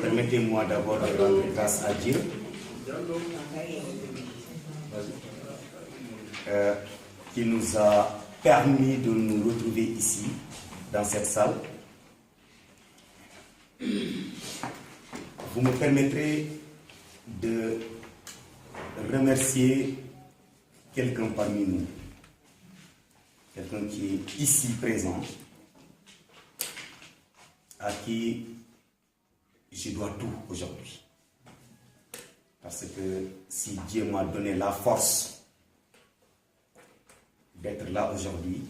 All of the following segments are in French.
Permettez-moi d'abord de rendre grâce à Dieu qui nous a permis de nous retrouver ici, dans cette salle. Vous me permettrez de remercier quelqu'un parmi nous, quelqu'un qui est ici présent, à qui je dois tout aujourd'hui. Parce que si Dieu m'a donné la force d'être là aujourd'hui,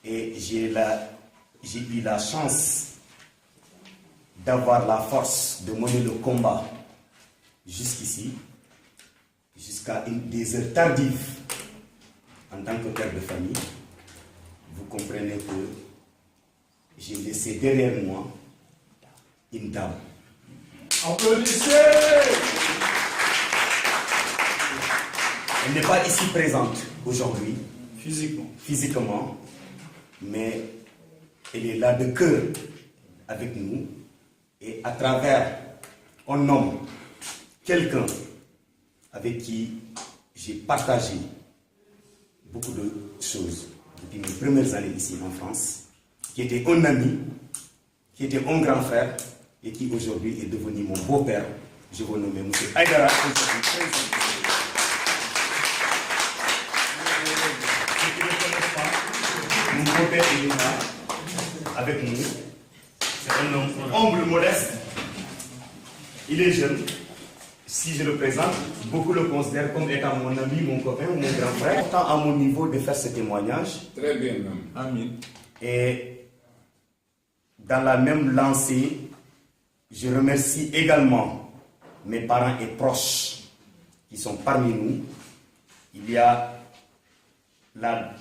et j'ai eu la chance d'avoir la force de mener le combat jusqu'ici, jusqu'à des heures tardives en tant que père de famille, vous comprenez que j'ai laissé derrière moi une dame. Applaudissez! Elle n'est pas ici présente aujourd'hui, physiquement, mais elle est là de cœur avec nous, et à travers un homme, quelqu'un avec qui j'ai partagé beaucoup de choses depuis mes premières années ici en France, qui était un ami, qui était un grand frère, et qui aujourd'hui est devenu mon beau-père. Je vous nomme M. Aïdara. Ceux qui ne connaissent pas, mon beau-père est là, avec nous. C'est un homme humble, modeste. Il est jeune. Si je le présente, beaucoup le considèrent comme étant mon ami, mon copain ou mon grand frère. Pourtant, à mon niveau, de faire ce témoignage. Très bien, Amin. Et dans la même lancée, je remercie également mes parents et proches qui sont parmi nous. Il y a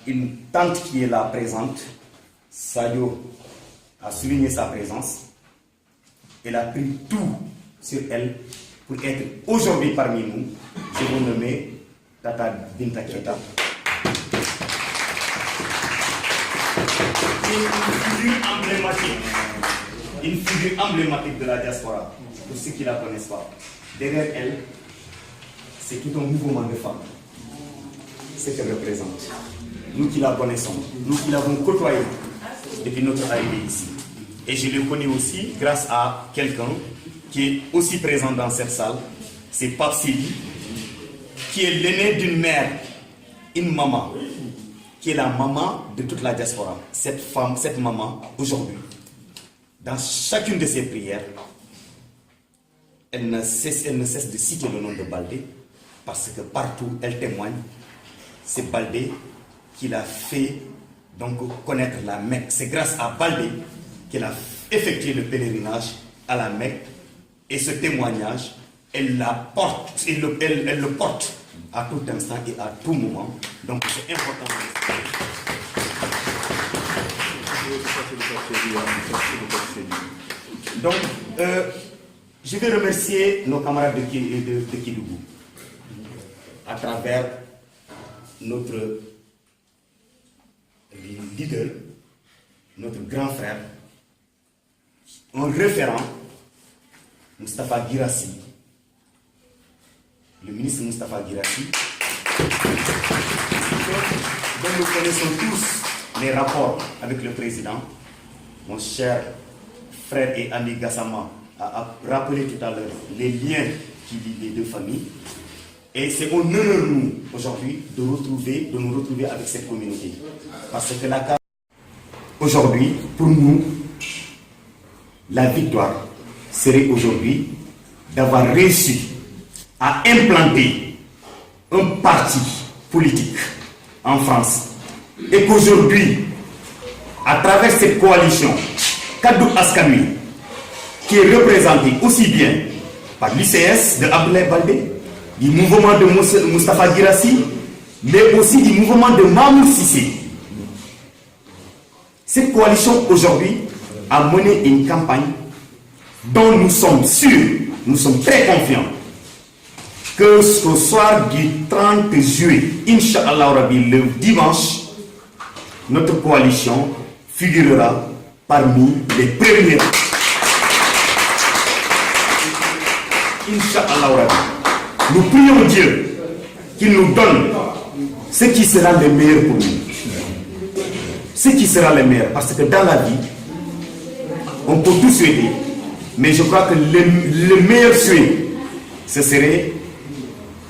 une tante qui est là présente. Sadio a souligné sa présence. Elle a pris tout sur elle pour être aujourd'hui parmi nous. Je vous nomme Tata Binta Keita. Une figure emblématique de la diaspora, pour ceux qui ne la connaissent pas. Derrière elle, c'est tout un mouvement de femmes. Ce qu'elle représente. Nous qui la connaissons, nous qui l'avons côtoyée depuis notre arrivée ici. Et je le connais aussi grâce à quelqu'un qui est aussi présent dans cette salle, c'est Pape Sidi, qui est l'aîné d'une mère, une maman, qui est la maman de toute la diaspora. Cette femme, cette maman, aujourd'hui, dans chacune de ses prières, elle ne cesse de citer le nom de Baldé, parce que partout elle témoigne, c'est Baldé qui l'a fait donc connaître la Mecque. C'est grâce à Baldé qu'elle a effectué le pèlerinage à la Mecque, et ce témoignage, elle le porte à tout instant et à tout moment. Donc c'est important. Donc, je vais remercier nos camarades de Kédougou à travers notre leader, notre grand frère, un référent, Moustapha Guirassy, le ministre Moustapha Guirassy, dont nous connaissons tous les rapports avec le président. Mon cher frère et ami Gassama a rappelé tout à l'heure les liens qui lient les deux familles. Et c'est un honneur, nous, aujourd'hui, de nous retrouver avec cette communauté. Parce que aujourd'hui, pour nous, la victoire serait aujourd'hui d'avoir réussi à implanter un parti politique en France. Et qu'aujourd'hui, à travers cette coalition, Kaddu Askan Wi, qui est représentée aussi bien par l'UCS de Abdoulaye Baldé, du mouvement de Moustapha Guirassy, mais aussi du mouvement de Mamour Cissé. Cette coalition aujourd'hui a mené une campagne dont nous sommes sûrs, nous sommes très confiants, que ce soir du 30 juillet, Inch'Allah Rabbi, le dimanche, notre coalition figurera parmi les premiers. Inch'Allah Rabbi. Nous prions Dieu qu'il nous donne ce qui sera le meilleur pour nous. Ce qui sera le meilleur. Parce que dans la vie, on peut tout souhaiter. Mais je crois que le meilleur souhait, ce serait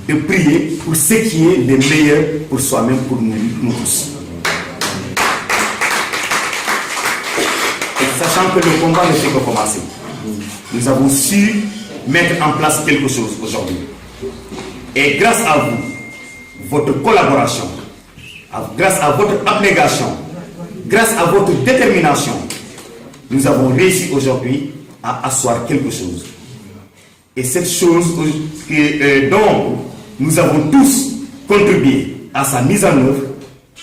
de prier pour ce qui est le meilleur pour soi-même, pour nous tous. Et sachant que le combat ne fait que commencer, nous avons su mettre en place quelque chose aujourd'hui. Et grâce à vous, votre collaboration, grâce à votre abnégation, grâce à votre détermination, nous avons réussi aujourd'hui à asseoir quelque chose. Et cette chose dont nous avons tous contribué à sa mise en œuvre,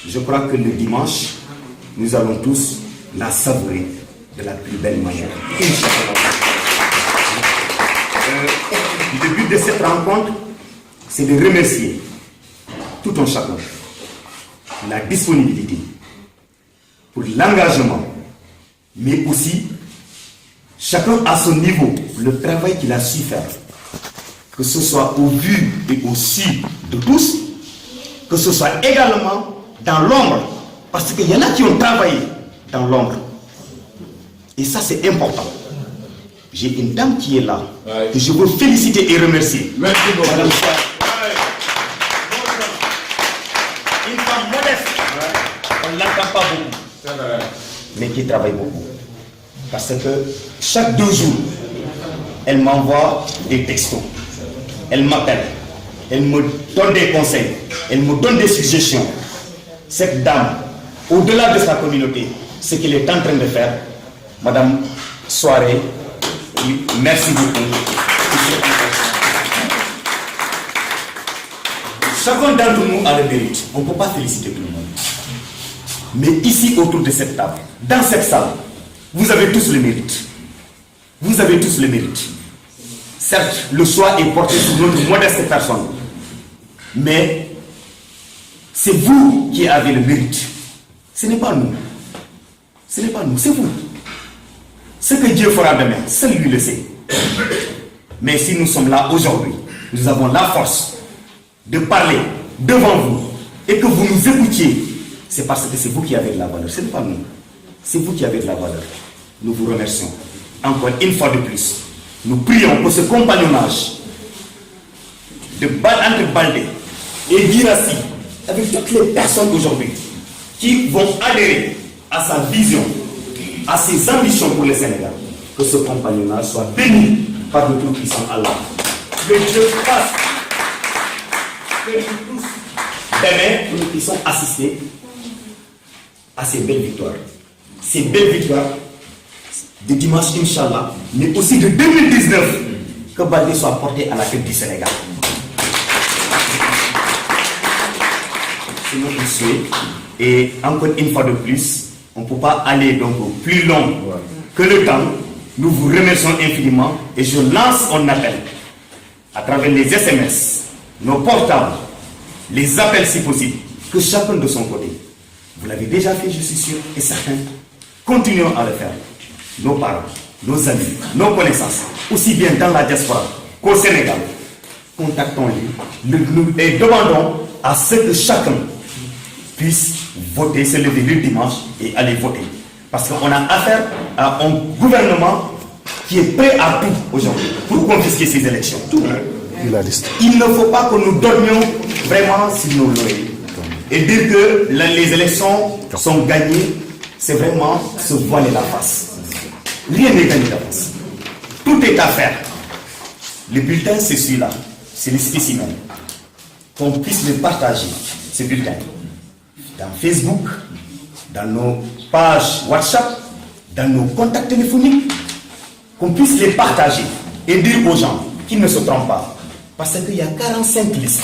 je crois que le dimanche, nous allons tous la savourer de la plus belle manière. Le but de cette rencontre, c'est de remercier tout un chacun pour la disponibilité, pour l'engagement, mais aussi chacun à son niveau, le travail qu'il a su faire, que ce soit au vu et au su de tous, que ce soit également dans l'ombre, parce qu'il y en a qui ont travaillé dans l'ombre. Et ça, c'est important. J'ai une dame qui est là, que je veux féliciter et remercier. Merci beaucoup. Madame Soir. Une femme modeste, on ne l'entend pas beaucoup, mais qui travaille beaucoup. Parce que chaque 2 jours, elle m'envoie des textos, elle m'appelle, elle me donne des conseils, elle me donne des suggestions. Cette dame, au-delà de sa communauté, ce qu'elle est en train de faire, Madame Soirée, merci beaucoup. Chacun d'entre nous a le mérite. On ne peut pas féliciter tout le monde. Mais ici, autour de cette table, dans cette salle, vous avez tous le mérite. Vous avez tous le mérite. Certes, le choix est porté sur notre modeste personne. Mais c'est vous qui avez le mérite. Ce n'est pas nous. Ce n'est pas nous, c'est vous. Ce que Dieu fera demain, seul lui le sait. Mais si nous sommes là aujourd'hui, nous avons la force de parler devant vous et que vous nous écoutiez, c'est parce que c'est vous qui avez de la valeur. Ce n'est pas nous. C'est vous qui avez de la valeur. Nous vous remercions. Encore une fois de plus, nous prions pour ce compagnonnage entre Baldé et Guirassy, avec toutes les personnes aujourd'hui qui vont adhérer à sa vision, à ses ambitions pour le Sénégal. Que ce compagnonnage soit béni par le Tout-Puissant Allah. Que Dieu fasse que nous tous, demain, nous puissions assister à ces belles victoires. Ces belles victoires de dimanche, Inch'Allah, mais aussi de 2019, que Baldé soit porté à la tête du Sénégal. C'est notre souhait. Et encore une fois de plus, on ne peut pas aller donc plus long que le temps. Nous vous remercions infiniment et je lance un appel à travers les SMS, nos portables, les appels si possible, que chacun de son côté. Vous l'avez déjà fait, je suis sûr, et certains continuons à le faire. Nos parents, nos amis, nos connaissances, aussi bien dans la diaspora qu'au Sénégal. Contactons-les et demandons à ce que chacun puisse voter, se lever le dimanche et aller voter. Parce qu'on a affaire à un gouvernement qui est prêt à tout aujourd'hui pour confisquer ces élections. Tout. Il ne faut pas que nous dormions vraiment sur nos lauriers. Et dire que les élections sont gagnées, c'est vraiment se voiler la face. Rien n'est gagné d'avance. Tout est à faire. Le bulletin, c'est celui-là. C'est le spécimen. Qu'on puisse le partager, ce bulletin. Dans Facebook, dans nos pages WhatsApp, dans nos contacts téléphoniques. Qu'on puisse les partager et dire aux gens qu'ils ne se trompent pas. Parce qu'il y a 45 listes.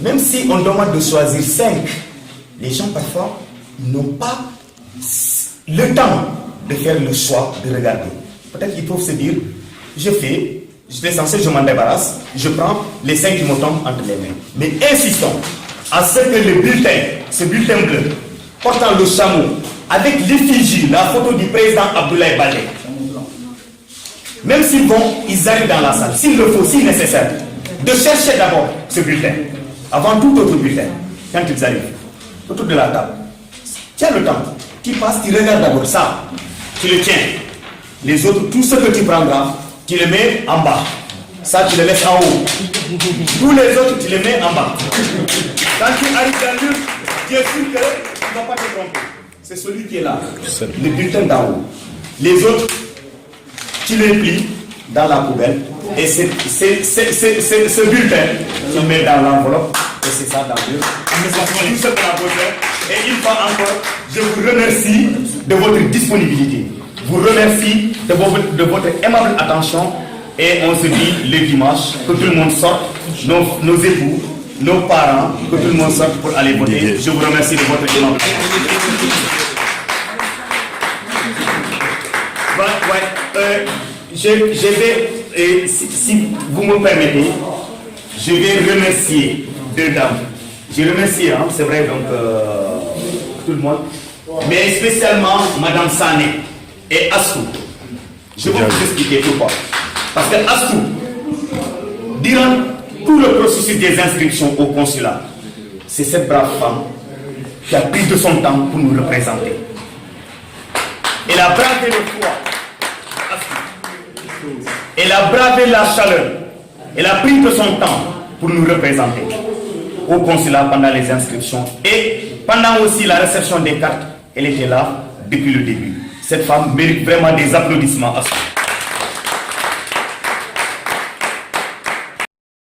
Même si on demande de choisir 5, les gens parfois n'ont pas le temps de faire le choix de regarder. Peut-être qu'ils peuvent se dire, j'étais censé, je m'en débarrasse, je prends les 5 qui me tombent entre les mains. Mais insistons à ce que le bulletin, ce bulletin bleu, portant le chameau, avec l'effigie, la photo du président Abdoulaye Baldé, même s'ils ils arrivent dans la salle, s'il le faut, si nécessaire, de chercher d'abord ce bulletin, avant tout autre bulletin, quand ils arrivent, autour de la table. Tiens le temps, tu passes, tu regardes d'abord ça, tu le tiens. Les autres, tout ce que tu prendras, tu le mets en bas. Ça, tu le laisses en haut. Tous les autres, tu les mets en bas. Quand tu arrives dans l'urne, tu es sûr que tu ne vas pas te tromper. C'est celui qui est là, le bulletin d'en haut. Les autres, tu les plies dans la poubelle. Et c'est ce bulletin, tu le mets dans l'enveloppe. Et c'est ça dans l'urne. Tout ce qu'on a besoin. Et une fois encore, je vous remercie de votre disponibilité. Je vous remercie de votre aimable attention. Et on se dit le dimanche que tout le monde sorte, nos époux, nos parents, que tout le monde sorte pour aller voter. Je vous remercie de votre aimable attention. Je vais, si vous me permettez, je vais remercier deux dames. Je remercie, c'est vrai, donc tout le monde, mais spécialement Madame Sané et Astou. Je vais vous expliquer pourquoi. Parce que Astou, durant tout le processus des inscriptions au consulat, c'est cette brave femme qui a pris de son temps pour nous représenter. Elle a bravé le froid. Elle a bravé la chaleur. Elle a pris de son temps pour nous représenter au consulat pendant les inscriptions. Et pendant aussi la réception des cartes, elle était là depuis le début. Cette femme mérite vraiment des applaudissements à soi.